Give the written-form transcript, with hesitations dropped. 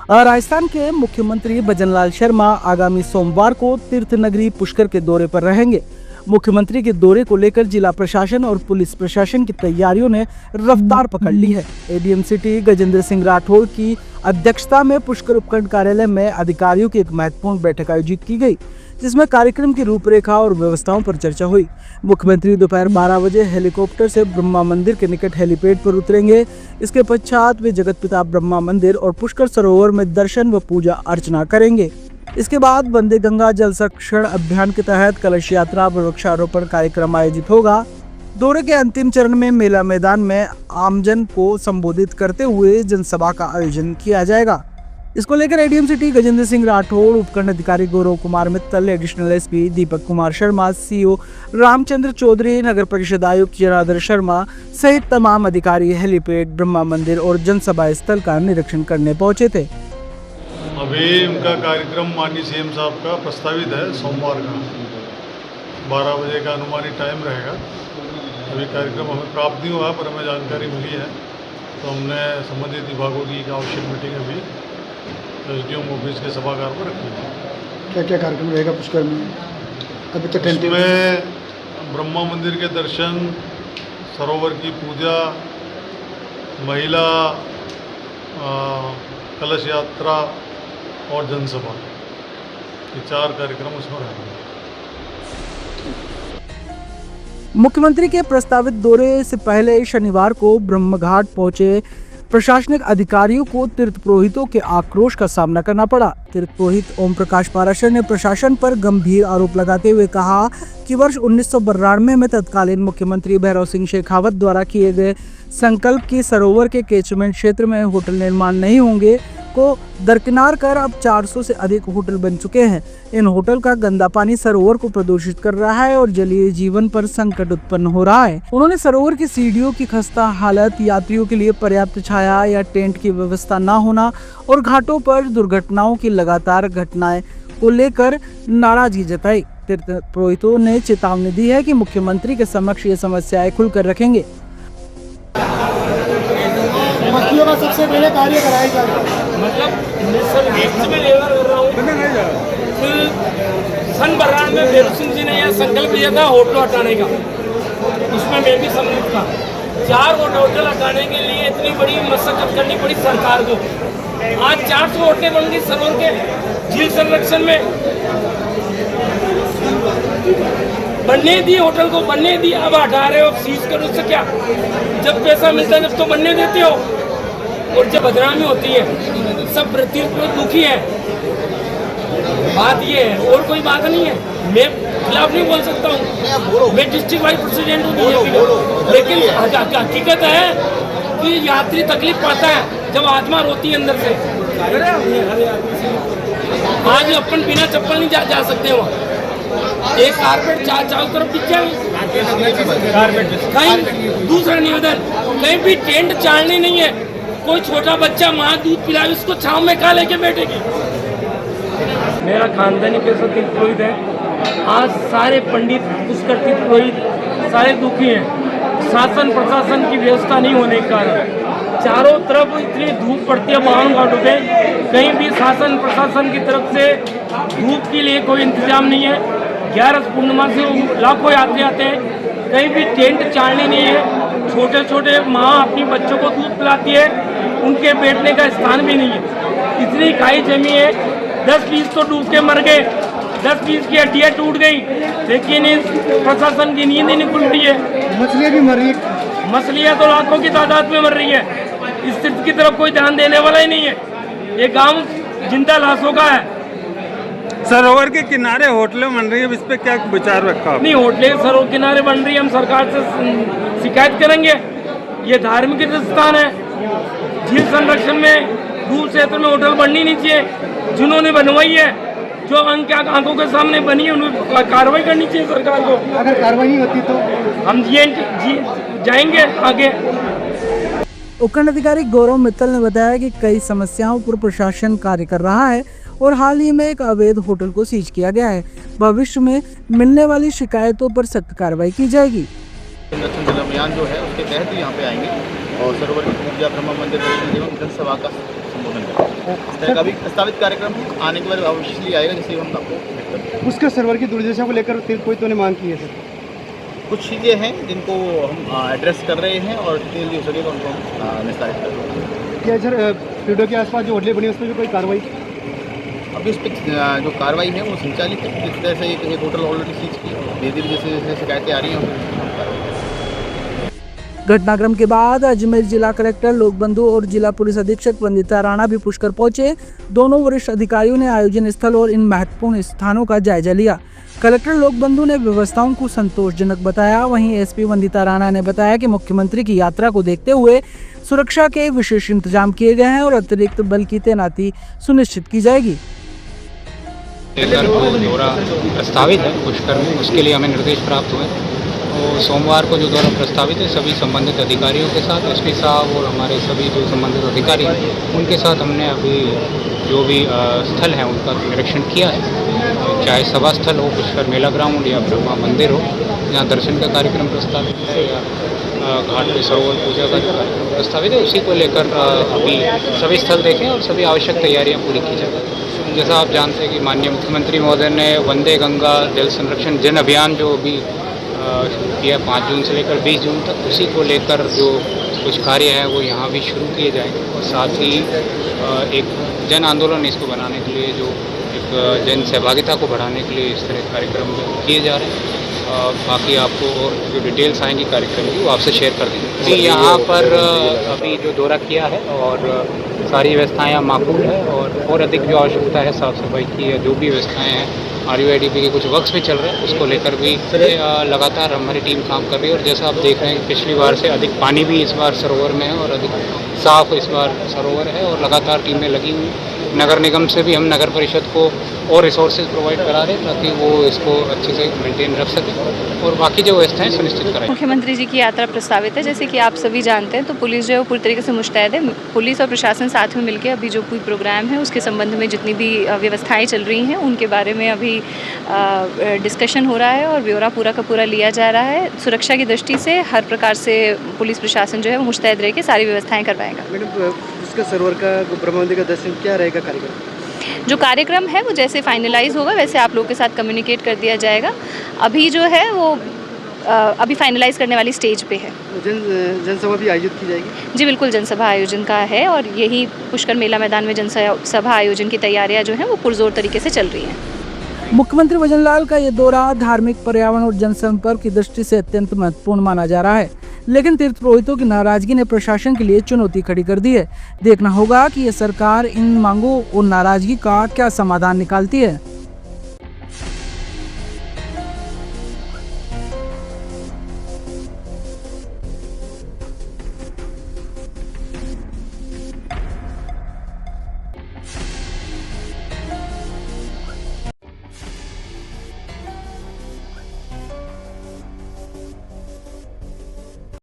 राजस्थान के मुख्यमंत्री भजनलाल शर्मा आगामी सोमवार को तीर्थ नगरी पुष्कर के दौरे पर रहेंगे। मुख्यमंत्री के दौरे को लेकर जिला प्रशासन और पुलिस प्रशासन की तैयारियों ने रफ्तार पकड़ ली है। एडीएम सिटी गजेंद्र सिंह राठौड़ की अध्यक्षता में पुष्कर उपखंड कार्यालय में अधिकारियों की एक महत्वपूर्ण बैठक आयोजित की गई, जिसमें कार्यक्रम की रूपरेखा और व्यवस्थाओं पर चर्चा हुई। मुख्यमंत्री दोपहर 12 बजे हेलीकॉप्टर से ब्रह्मा मंदिर के निकट हेलीपैड पर उतरेंगे। इसके पश्चात वे जगत पिता ब्रह्मा मंदिर और पुष्कर सरोवर में दर्शन व पूजा अर्चना करेंगे। इसके बाद वंदे गंगा जल संरक्षण अभियान के तहत कलश यात्रा व वृक्षारोपण कार्यक्रम आयोजित होगा। दौरे के अंतिम चरण में मेला मैदान में आमजन को संबोधित करते हुए जनसभा का आयोजन किया जाएगा। इसको लेकर एडीएम सिटी गजेंद्र सिंह राठौड़, उपखंड अधिकारी Gaurav Kumar Mittal, additional SP Deepak Kumar Sharma, CO Ramchandra Chaudhary, नगर परिषद आयुक्त जनार्दन शर्मा सहित तमाम अधिकारी हेलीपैड, ब्रह्मा मंदिर और जनसभा स्थल का निरीक्षण करने पहुंचे थे। अभी उनका कार्यक्रम माननीय सीएम साहब का प्रस्तावित है सोमवार का 12 बजे का अनुमानित टाइम रहेगा। अभी कार्यक्रम हमें प्राप्त नहीं हुआ पर हमें जानकारी मिली है, तो हमने संबंधित विभागों की एक आवश्यक मीटिंग अभी एसडीएम ऑफिस के सभागार पर रखी है। क्या क्या कार्यक्रम रहेगा पुष्कर में? अभी तक इसमें ब्रह्मा मंदिर के दर्शन, सरोवर की पूजा, महिला कलश यात्रा और जनसभा, ये 4 कार्यक्रम उसमें रहेंगे। मुख्यमंत्री के प्रस्तावित दौरे से पहले शनिवार को ब्रह्मघाट पहुंचे प्रशासनिक अधिकारियों को तीर्थ पुरोहितों के आक्रोश का सामना करना पड़ा। तीर्थ पुरोहित ओम प्रकाश पाराशर ने प्रशासन पर गंभीर आरोप लगाते हुए कहा कि वर्ष 1992 में तत्कालीन मुख्यमंत्री भैरव सिंह शेखावत द्वारा किए गए संकल्प की सरोवर के कैचमेंट क्षेत्र में होटल निर्माण नहीं होंगे को दरकिनार कर अब 400 से अधिक होटल बन चुके हैं। इन होटल का गंदा पानी सरोवर को प्रदूषित कर रहा है और जलीय जीवन पर संकट उत्पन्न हो रहा है। उन्होंने सरोवर की सीढ़ियों की खस्ता हालत, यात्रियों के लिए पर्याप्त छाया या टेंट की व्यवस्था न होना और घाटों पर दुर्घटनाओं की लगातार घटनाएं को लेकर नाराजगी जताई। तीर्थ पुरोहितों ने चेतावनी दी है कि मुख्यमंत्री के समक्ष ये समस्याएं खुलकर रखेंगे। मक्खियों का सबसे पहले कार्य कराएगा, मतलब में लेबर कर रहा हूँ। सन 92 में भैरव सिंह जी ने यह संकल्प लिया था होटल हटाने का, उसमें मैं भी सम्मिलित था। 4 होटल हटाने के लिए इतनी बड़ी मशक्कत करनी पड़ी सरकार को। आज 400 होटलें बन गई सरोवर के झील संरक्षण में। बनने दिए होटल को, बनने दिए, अब हटा रहे हो, सीज करो, उससे क्या? जब पैसा मिलता है जब तो बनने देते हो, और जब बदनामी होती है सब तीर्थ दुखी है। बात ये है और कोई बात नहीं है। मैं खिलाफ नहीं बोल सकता हूँ, मैं डिस्ट्रिक्ट वाइज प्रेसिडेंट हूँ बीजेपी का, लेकिन हकीकत है कि यात्री तकलीफ पाता है जब आत्मा रोती है अंदर से। आज अपन बिना चप्पल नहीं जा सकते वहाँ। एक कारपेट चारों तरफ दिख जाए। कहीं दूसरा निवेदन, कहीं भी टेंट चालनी नहीं है। कोई छोटा बच्चा माँ दूध पिलाए, उसको छांव में कहाँ लेके बैठेगी? मेरा खानदानी पेशा तीर्थ पुरोहित है। आज सारे पंडित, पुष्कर तीर्थ पुरोहित सारे दुखी हैं। शासन प्रशासन की व्यवस्था नहीं होने के कारण चारों तरफ इतनी धूप पड़ती है बावन घाटों पे, कहीं भी शासन प्रशासन की तरफ से धूप के लिए कोई इंतजाम नहीं है। 11 पूर्णिमा से लाखों यात्री आते हैं, कहीं भी टेंट चालनी नहीं है। छोटे छोटे माँ अपनी बच्चों को दूध पिलाती है, उनके बैठने का स्थान भी नहीं है। इतनी खाई जमी है, 10-20 तो डूब के मर गए, 10-20 की हड्डियाँ टूट गई, लेकिन इस प्रशासन की नींद ही नहीं खुलती है। मछलियाँ भी मर रही, मछलियाँ तो लाखों की तादाद में मर रही है। इस स्थिति की तरफ कोई ध्यान देने वाला ही नहीं है। ये गांव जिंदा लाशों का है। सरोवर के किनारे होटलें बन रही है, इस पे क्या विचार रखा? नहीं, होटलें सरोवर किनारे बन रही है, हम सरकार से शिकायत करेंगे। ये धार्मिक स्थान है, झील संरक्षण में दूर क्षेत्र में होटल बननी नहीं चाहिए। जिन्होंने बनवाई है, जो आंखों के सामने बनी है, उन्हें कार्रवाई करनी चाहिए सरकार को। अगर कार्रवाई नहीं होती तो हम जाएंगे आगे। उपखंड अधिकारी गौरव मित्तल ने बताया कि कई समस्याओं पर प्रशासन कार्य कर रहा है और हाल ही में एक अवैध होटल को सीज किया गया है। भविष्य में मिलने वाली शिकायतों पर सख्त कार्रवाई की जाएगी। संरक्षण जिला अभियान जो है उसके तहत ही यहाँ पे आएंगे और सरोवर की पूजा, ब्रह्मा मंदिर दर्शन एवं जनसभा का संबोधन करेंगे। तरह का भी प्रस्तावित कार्यक्रम है। आने के बाद अवश्य आएगा, जैसे हम आपको पुष्कर सरोवर की दुर्दशा को लेकर तीर्थपुरोहितों ने मांग की है सर। कुछ चीज़ें हैं जिनको हम एड्रेस कर रहे हैं और जितनी जल्दी हो सकेगा उनको हम निस्तारित कर रहे हैं। क्या सर पीडो के आसपास जो होटलें बनी उस पर भी कोई कार्रवाई? अभी उस पर जो कार्रवाई है वो संचालित है। जिस तरह से एक होटल ऑलरेडी सीज की, धीरे धीरे जैसे जैसे शिकायतें आ रही हैं हम कार्रवाई कर रहे हैं। घटनाक्रम के बाद अजमेर जिला कलेक्टर लोकबंधु और जिला पुलिस अधीक्षक वंदिता राणा भी पुष्कर पहुंचे। दोनों वरिष्ठ अधिकारियों ने आयोजन स्थल और इन महत्वपूर्ण स्थानों का जायजा लिया। कलेक्टर लोकबंधु ने व्यवस्थाओं को संतोषजनक बताया। वहीं एसपी वंदिता राणा ने बताया कि मुख्यमंत्री की यात्रा को देखते हुए सुरक्षा के विशेष इंतजाम किए गए हैं और अतिरिक्त बल की तैनाती सुनिश्चित की जाएगी। दौरा प्रस्तावित है पुष्कर में, उसके लिए हमें निर्देश प्राप्त हुए। तो सोमवार को जो दौरा प्रस्तावित है सभी संबंधित अधिकारियों के साथ, एसपी साहब और हमारे सभी जो संबंधित अधिकारी हैं उनके साथ हमने अभी जो भी स्थल हैं उनका निरीक्षण किया है। चाहे सभा स्थल हो, पुष्कर मेला ग्राउंड या ब्रह्मा मंदिर हो, जहाँ दर्शन का कार्यक्रम प्रस्तावित है, या घाट पे सरोवर पूजा का जो कार्यक्रम प्रस्तावित है, उसी को लेकर अभी सभी स्थल देखें और सभी आवश्यक तैयारियाँ पूरी की जाए। जैसा आप जानते हैं कि माननीय मुख्यमंत्री महोदय ने वंदे गंगा जल संरक्षण जन अभियान जो भी शुरू किया 5 जून से लेकर 20 जून तक, उसी को लेकर जो कुछ कार्य है वो यहाँ भी शुरू किए जाएंगे। और साथ ही एक जन आंदोलन इसको बनाने के लिए, जो एक जन सहभागिता को बढ़ाने के लिए इस तरह कार्यक्रम किए जा रहे हैं। बाकी आपको और जो डिटेल्स आएंगी कार्यक्रम की वो आपसे शेयर कर देंगे। जी, यहाँ पर अभी जो दौरा किया है और सारी व्यवस्थाएं यहाँ माकूल है और अधिक जो आवश्यकता है साफ़ सफाई की या जो भी व्यवस्थाएं हैं, RUIDP के कुछ वर्क्स भी चल रहे हैं, उसको लेकर भी लगातार हमारी टीम काम कर रही है। और जैसा आप देख रहे हैं पिछली बार से अधिक पानी भी इस बार सरोवर में है और अधिक साफ इस बार सरोवर है और लगातार टीमें लगी हुई। नगर निगम से भी हम नगर परिषद को और रिसोर्सेज प्रोवाइड करा रहे हैं ताकि वो इसको अच्छे से मेंटेन रख सकें और बाकी जो व्यवस्थाएं सुनिश्चित कराएं। मुख्यमंत्री जी की यात्रा प्रस्तावित है, जैसे कि आप सभी जानते हैं, तो पुलिस जो है पूरी तरीके से मुस्तैद है। पुलिस और प्रशासन साथ में मिलकर अभी जो कोई प्रोग्राम है उसके संबंध में जितनी भी व्यवस्थाएं चल रही हैं उनके बारे में अभी डिस्कशन हो रहा है और ब्यौरा पूरा का पूरा लिया जा रहा है। सुरक्षा की दृष्टि से हर प्रकार से पुलिस प्रशासन जो है वो मुस्तैद रह के सारी व्यवस्थाएँ करवाएगा। मैडम पुष्कर सरोवर का ब्रह्मा मंदिर का दर्शन क्या रहेगा कार्यक्रम? जो कार्यक्रम है वो जैसे फाइनलाइज होगा वैसे आप लोगों के साथ कम्युनिकेट कर दिया जाएगा। अभी जो है वो अभी फाइनलाइज करने वाली स्टेज पे है। जनसभा भी आयोजित की जाएगी? जी बिल्कुल, जनसभा आयोजन का है और यही पुष्कर मेला मैदान में जनसभा आयोजन की तैयारियां जो हैं वो पुरजोर तरीके से चल रही हैं। मुख्यमंत्री भजनलाल का ये दौरा धार्मिक, पर्यावरण और जनसंपर्क की दृष्टि से अत्यंत महत्वपूर्ण माना जा रहा है, लेकिन तीर्थ पुरोहितों की नाराजगी ने प्रशासन के लिए चुनौती खड़ी कर दी है। देखना होगा कि ये सरकार इन मांगों और नाराजगी का क्या समाधान निकालती है।